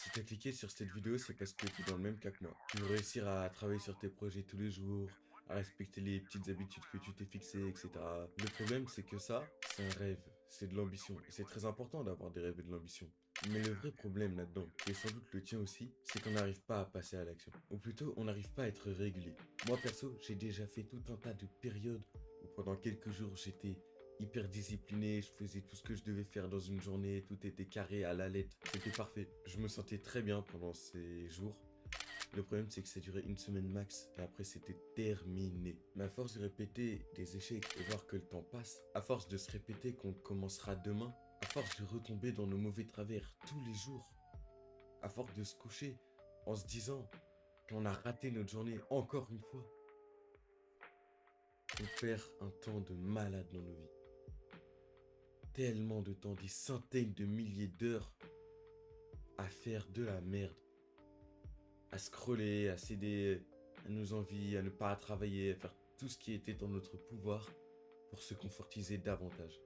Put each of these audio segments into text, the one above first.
Si t'as cliqué sur cette vidéo, c'est parce que t'es dans le même cas que moi. Tu veux réussir à travailler sur tes projets tous les jours, à respecter les petites habitudes que tu t'es fixées, etc. Le problème, c'est que ça, c'est un rêve, c'est de l'ambition. Et c'est très important d'avoir des rêves et de l'ambition. Mais le vrai problème là-dedans, qui est sans doute le tien aussi, c'est qu'on n'arrive pas à passer à l'action. Ou plutôt, on n'arrive pas à être régulier. Moi perso, j'ai déjà fait tout un tas de périodes où pendant quelques jours, j'étais hyper discipliné, je faisais tout ce que je devais faire dans une journée, tout était carré à la lettre, c'était parfait. Je me sentais très bien pendant ces jours. Le problème, c'est que ça durait une semaine max et après c'était terminé. Mais à force de répéter des échecs et voir que le temps passe, à force de se répéter qu'on commencera demain, à force de retomber dans nos mauvais travers tous les jours, à force de se coucher en se disant qu'on a raté notre journée encore une fois, on perd un temps de malade dans nos vies. Tellement de temps, des centaines de milliers d'heures à faire de la merde, à scroller, à céder à nos envies, à ne pas travailler, à faire tout ce qui était en notre pouvoir pour se confortiser davantage.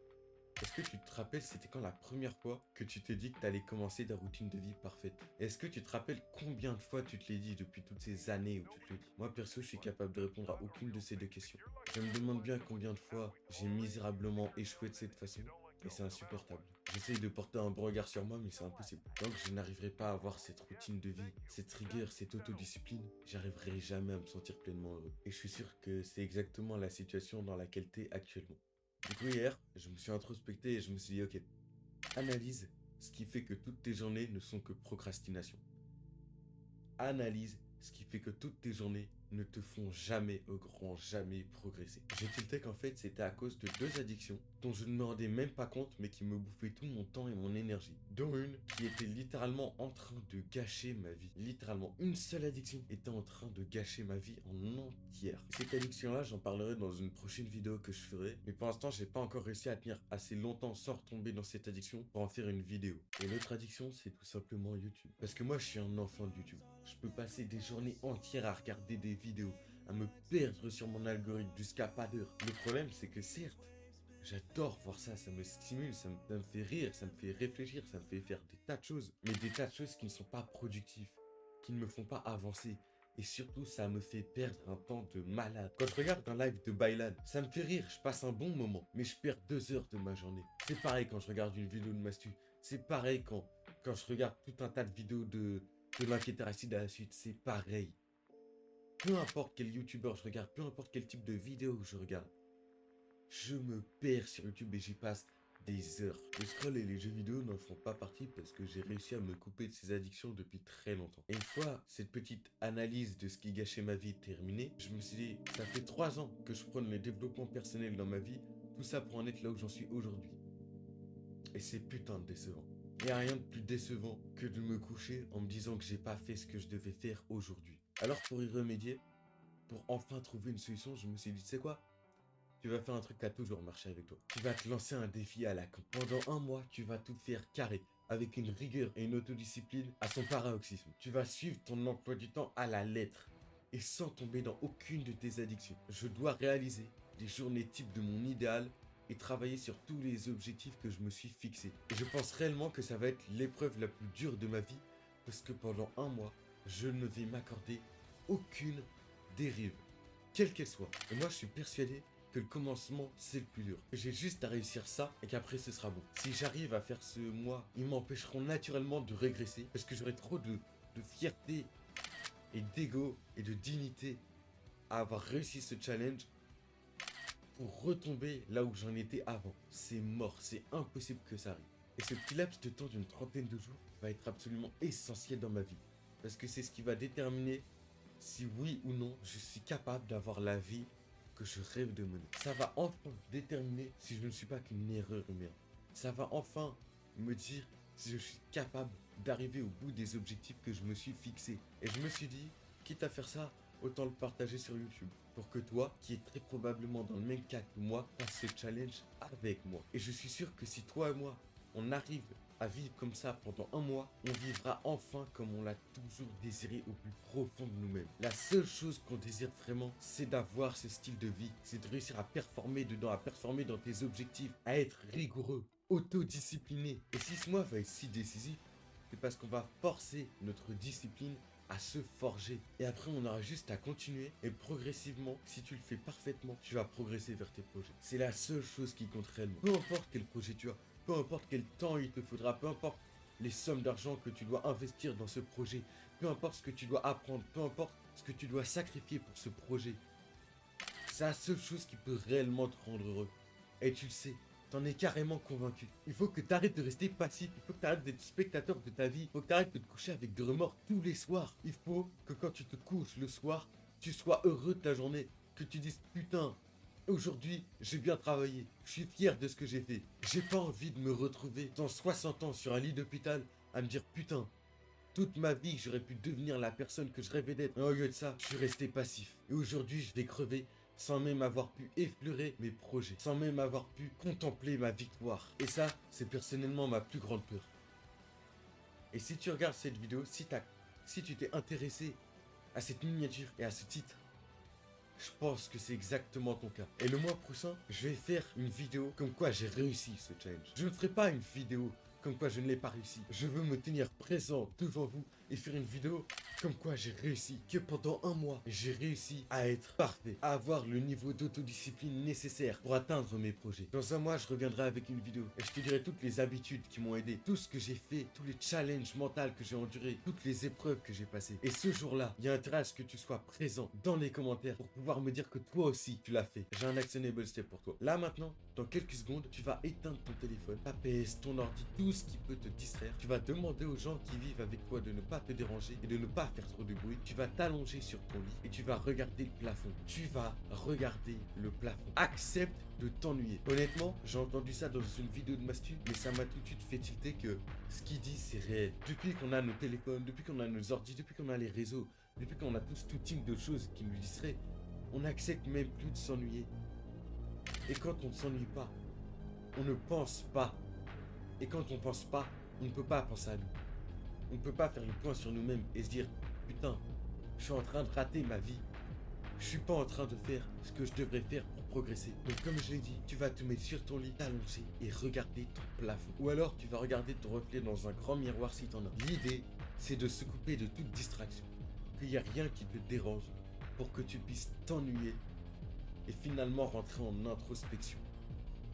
Est-ce que tu te rappelles, c'était quand la première fois que tu t'es dit que tu allais commencer ta routine de vie parfaite? Est-ce que tu te rappelles combien de fois tu te l'as dit depuis toutes ces années où tu te le dis? Moi perso, je suis capable de répondre à aucune de ces deux questions. Je me demande bien combien de fois j'ai misérablement échoué de cette façon, et c'est insupportable. J'essaye de porter un bon regard sur moi, mais c'est impossible. Donc je n'arriverai pas à avoir cette routine de vie, cette rigueur, cette autodiscipline. J'arriverai jamais à me sentir pleinement heureux. Et je suis sûr que c'est exactement la situation dans laquelle tu es actuellement. Du coup, hier, je me suis introspecté et je me suis dit, ok, analyse ce qui fait que toutes tes journées ne sont que procrastination. Analyse ce qui fait que toutes tes journées ne te font jamais, au grand jamais progresser. J'ai tilté qu'en fait, c'était à cause de deux addictions dont je ne me rendais même pas compte, mais qui me bouffaient tout mon temps et mon énergie. Dont une qui était littéralement en train de gâcher ma vie. Littéralement, une seule addiction était en train de gâcher ma vie en entière. Cette addiction-là, j'en parlerai dans une prochaine vidéo que je ferai, mais pour l'instant, j'ai pas encore réussi à tenir assez longtemps sans retomber dans cette addiction pour en faire une vidéo. Et l'autre addiction, c'est tout simplement YouTube. Parce que moi, je suis un enfant de YouTube. Je peux passer des journées entières à regarder des vidéos, à me perdre sur mon algorithme jusqu'à pas d'heure. Le problème, c'est que certes, j'adore voir ça, ça me stimule, ça me fait rire, ça me fait réfléchir, ça me fait faire des tas de choses. Mais des tas de choses qui ne sont pas productives, qui ne me font pas avancer. Et surtout, ça me fait perdre un temps de malade. Quand je regarde un live de Baylan, ça me fait rire, je passe un bon moment. Mais je perds 2 heures de ma journée. C'est pareil quand je regarde une vidéo de Mastu. C'est pareil quand je regarde tout un tas de vidéos de l'enquêteur acide à la suite. C'est pareil. Peu importe quel youtubeur je regarde, peu importe quel type de vidéo je regarde, je me perds sur YouTube et j'y passe des heures. Le scroll et les jeux vidéo n'en font pas partie parce que j'ai réussi à me couper de ces addictions depuis très longtemps. Et une fois cette petite analyse de ce qui gâchait ma vie terminée, je me suis dit, ça fait 3 ans que je prône le développement personnel dans ma vie, tout ça pour en être là où j'en suis aujourd'hui. Et c'est putain de décevant. Il n'y a rien de plus décevant que de me coucher en me disant que j'ai pas fait ce que je devais faire aujourd'hui. Alors pour y remédier, pour enfin trouver une solution, je me suis dit, tu sais quoi? Tu vas faire un truc qui a toujours marché avec toi. Tu vas te lancer un défi à la con. Pendant un mois, tu vas tout faire carré, avec une rigueur et une autodiscipline à son paroxysme. Tu vas suivre ton emploi du temps à la lettre et sans tomber dans aucune de tes addictions. Je dois réaliser des journées types de mon idéal et travailler sur tous les objectifs que je me suis fixés. Et je pense réellement que ça va être l'épreuve la plus dure de ma vie parce que pendant un mois, je ne vais m'accorder aucune dérive, quelle qu'elle soit. Et moi, je suis persuadé que le commencement, c'est le plus dur. J'ai juste à réussir ça et qu'après, ce sera bon. Si j'arrive à faire ce mois, ils m'empêcheront naturellement de régresser parce que j'aurai trop de fierté et d'ego et de dignité à avoir réussi ce challenge pour retomber là où j'en étais avant. C'est mort, c'est impossible que ça arrive. Et ce petit laps de temps d'une trentaine de jours va être absolument essentiel dans ma vie. Parce que c'est ce qui va déterminer si oui ou non je suis capable d'avoir la vie que je rêve de mener. Ça va enfin déterminer si je ne suis pas qu'une erreur humaine. Ça va enfin me dire si je suis capable d'arriver au bout des objectifs que je me suis fixés. Et je me suis dit, quitte à faire ça, autant le partager sur YouTube. Pour que toi, qui es très probablement dans le même cas que moi, fasses ce challenge avec moi. Et je suis sûr que si toi et moi, on arrive à vivre comme ça pendant un mois, on vivra enfin comme on l'a toujours désiré au plus profond de nous-mêmes. La seule chose qu'on désire vraiment, c'est d'avoir ce style de vie, c'est de réussir à performer dedans, à performer dans tes objectifs, à être rigoureux, autodiscipliné. Et si ce mois va être si décisif, c'est parce qu'on va forcer notre discipline à se forger. Et après, on aura juste à continuer et progressivement, si tu le fais parfaitement, tu vas progresser vers tes projets. C'est la seule chose qui compte réellement. Peu importe quel projet tu as, peu importe quel temps il te faudra, peu importe les sommes d'argent que tu dois investir dans ce projet, peu importe ce que tu dois apprendre, peu importe ce que tu dois sacrifier pour ce projet. C'est la seule chose qui peut réellement te rendre heureux. Et tu le sais, t'en es carrément convaincu. Il faut que t'arrêtes de rester passif, il faut que t'arrêtes d'être spectateur de ta vie, il faut que t'arrêtes de te coucher avec des remords tous les soirs. Il faut que quand tu te couches le soir, tu sois heureux de ta journée, que tu dises putain, aujourd'hui j'ai bien travaillé, je suis fier de ce que j'ai fait. J'ai pas envie de me retrouver dans 60 ans sur un lit d'hôpital à me dire putain, toute ma vie j'aurais pu devenir la personne que je rêvais d'être. Et au lieu de ça, je suis resté passif. Et aujourd'hui je vais crever sans même avoir pu effleurer mes projets, sans même avoir pu contempler ma victoire. Et ça, c'est personnellement ma plus grande peur. Et si tu regardes cette vidéo, si tu t'es intéressé à cette miniature et à ce titre, je pense que c'est exactement ton cas. Et le mois prochain, je vais faire une vidéo comme quoi j'ai réussi ce challenge. Je ne ferai pas une vidéo comme quoi je ne l'ai pas réussi. Je veux me tenir présent devant vous et faire une vidéo comme quoi j'ai réussi. Que pendant un mois, j'ai réussi à être parfait, à avoir le niveau d'autodiscipline nécessaire pour atteindre mes projets. Dans un mois, je reviendrai avec une vidéo et je te dirai toutes les habitudes qui m'ont aidé, tout ce que j'ai fait, tous les challenges mentaux que j'ai endurés, toutes les épreuves que j'ai passées. Et ce jour-là, il y a intérêt à ce que tu sois présent dans les commentaires pour pouvoir me dire que toi aussi, tu l'as fait. J'ai un actionable step pour toi. Là maintenant, dans quelques secondes, tu vas éteindre ton téléphone, ta PS, ton ordi, tout ce qui peut te distraire. Tu vas demander aux gens qui vivent avec toi de ne pas te déranger et de ne pas faire trop de bruit. Tu vas t'allonger sur ton lit et tu vas regarder le plafond. Tu vas regarder le plafond. Accepte de t'ennuyer. Honnêtement, j'ai entendu ça dans une vidéo de Mastu, mais ça m'a tout de suite fait tilter que ce qu'il dit, c'est réel. Depuis qu'on a nos téléphones, depuis qu'on a nos ordis, depuis qu'on a les réseaux, depuis qu'on a tous tout type de choses qui nous distraient, on n'accepte même plus de s'ennuyer. Et quand on ne s'ennuie pas, on ne pense pas. Et quand on pense pas, on ne peut pas penser à nous. On ne peut pas faire le point sur nous-mêmes et se dire putain, je suis en train de rater ma vie. Je suis pas en train de faire ce que je devrais faire pour progresser. Donc comme je l'ai dit, tu vas te mettre sur ton lit, t'allonger et regarder ton plafond. Ou alors tu vas regarder ton reflet dans un grand miroir si t'en as. L'idée, c'est de se couper de toute distraction. Qu'il n'y a rien qui te dérange pour que tu puisses t'ennuyer et finalement rentrer en introspection.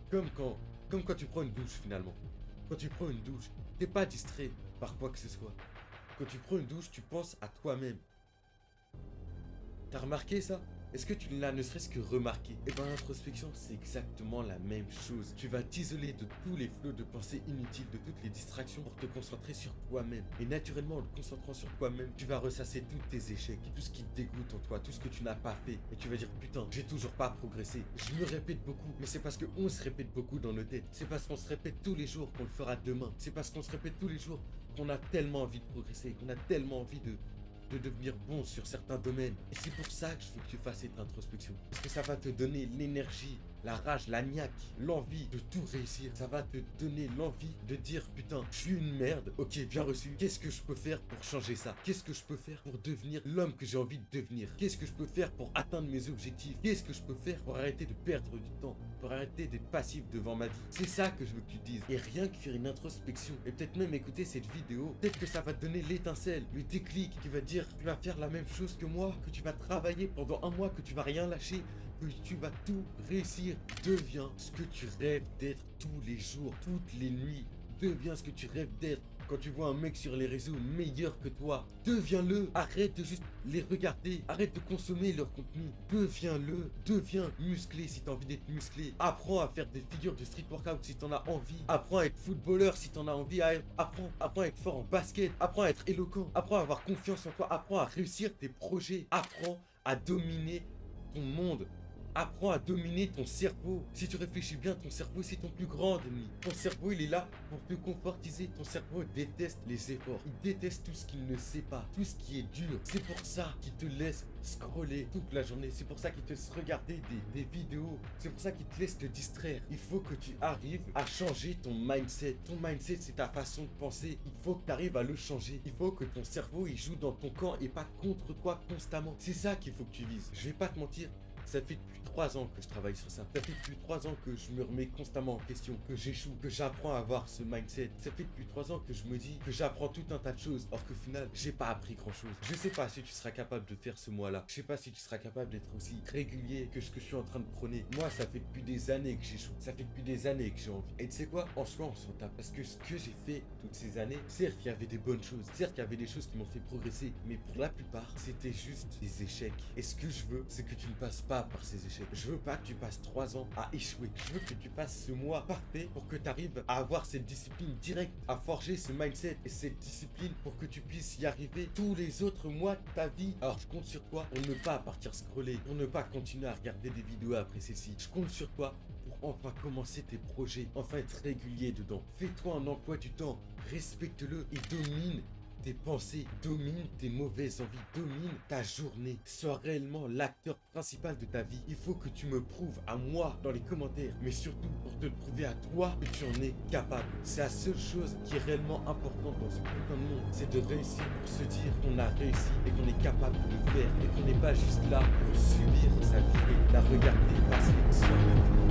Comme quand tu prends une douche finalement. Quand tu prends une douche, t'es pas distrait par quoi que ce soit. Quand tu prends une douche, tu penses à toi-même. T'as remarqué ça? Est-ce que tu l'as ne serait-ce que remarqué? Et ben l'introspection, c'est exactement la même chose. Tu vas t'isoler de tous les flots de pensées inutiles, de toutes les distractions pour te concentrer sur toi-même. Et naturellement, en te concentrant sur toi-même, tu vas ressasser tous tes échecs, tout ce qui te dégoûte en toi, tout ce que tu n'as pas fait. Et tu vas dire, putain, j'ai toujours pas progressé. Je me répète beaucoup, mais c'est parce qu'on se répète beaucoup dans nos têtes. C'est parce qu'on se répète tous les jours qu'on le fera demain. C'est parce qu'on se répète tous les jours qu'on a tellement envie de progresser, qu'on a tellement envie de devenir bon sur certains domaines. Et c'est pour ça que je veux que tu fasses cette introspection. Parce que ça va te donner l'énergie, la rage, la niaque, l'envie de tout réussir. Ça va te donner l'envie de dire putain, je suis une merde. Ok, bien reçu. Qu'est-ce que je peux faire pour changer ça? Qu'est-ce que je peux faire pour devenir l'homme que j'ai envie de devenir? Qu'est-ce que je peux faire pour atteindre mes objectifs? Qu'est-ce que je peux faire pour arrêter de perdre du temps? Pour arrêter d'être passif devant ma vie? C'est ça que je veux que tu te dises. Et rien que faire une introspection et peut-être même écouter cette vidéo, peut-être que ça va te donner l'étincelle, le déclic qui va te dire tu vas faire la même chose que moi, que tu vas travailler pendant un mois, que tu vas rien lâcher, que tu vas tout réussir. Deviens ce que tu rêves d'être tous les jours, toutes les nuits. Deviens ce que tu rêves d'être. Quand tu vois un mec sur les réseaux meilleur que toi, deviens-le. Arrête de juste les regarder. Arrête de consommer leur contenu. Deviens-le. Deviens musclé si tu as envie d'être musclé. Apprends à faire des figures de street workout si tu en as envie. Apprends à être footballeur si tu en as envie. Apprends à être fort en basket. Apprends à être éloquent. Apprends à avoir confiance en toi. Apprends à réussir tes projets. Apprends à dominer ton monde. Apprends à dominer ton cerveau. Si tu réfléchis bien, ton cerveau, c'est ton plus grand ennemi. Ton cerveau, il est là pour te confortiser. Ton cerveau déteste les efforts. Il déteste tout ce qu'il ne sait pas, tout ce qui est dur. C'est pour ça qu'il te laisse scroller toute la journée. C'est pour ça qu'il te laisse regarder des vidéos. C'est pour ça qu'il te laisse te distraire. Il faut que tu arrives à changer ton mindset. Ton mindset, c'est ta façon de penser. Il faut que tu arrives à le changer. Il faut que ton cerveau, il joue dans ton camp et pas contre toi constamment. C'est ça qu'il faut que tu vises. Je vais pas te mentir. Ça fait depuis 3 ans que je travaille sur ça. Ça fait depuis 3 ans que je me remets constamment en question, que j'échoue, que j'apprends à avoir ce mindset. Ça fait depuis 3 ans que je me dis que j'apprends tout un tas de choses, or qu'au final, j'ai pas appris grand chose. Je sais pas si tu seras capable de faire ce mois-là. Je sais pas si tu seras capable d'être aussi régulier que ce que je suis en train de prôner. Moi, ça fait depuis des années que j'échoue. Ça fait depuis des années que j'ai envie. Et tu sais quoi? En soi, on s'en tape. Parce que ce que j'ai fait toutes ces années, certes, il y avait des bonnes choses. Certes, il y avait des choses qui m'ont fait progresser. Mais pour la plupart, c'était juste des échecs. Et ce que je veux, c'est que tu ne passes pas par ces échecs. Je veux pas que tu passes 3 ans à échouer. Je veux que tu passes ce mois parfait pour que tu arrives à avoir cette discipline directe, à forger ce mindset et cette discipline pour que tu puisses y arriver tous les autres mois de ta vie. Alors, je compte sur toi pour ne pas partir scroller, pour ne pas continuer à regarder des vidéos après celle-ci. Je compte sur toi pour enfin commencer tes projets, enfin être régulier dedans. Fais-toi un emploi du temps, respecte-le et domine tes pensées, domine tes mauvaises envies, domine ta journée. Sois réellement l'acteur principal de ta vie. Il faut que tu me prouves à moi dans les commentaires, mais surtout pour te le prouver à toi que tu en es capable. C'est la seule chose qui est réellement importante dans ce putain de monde, c'est de réussir pour se dire qu'on a réussi et qu'on est capable de le faire et qu'on n'est pas juste là pour subir sa vie et la regarder passer sur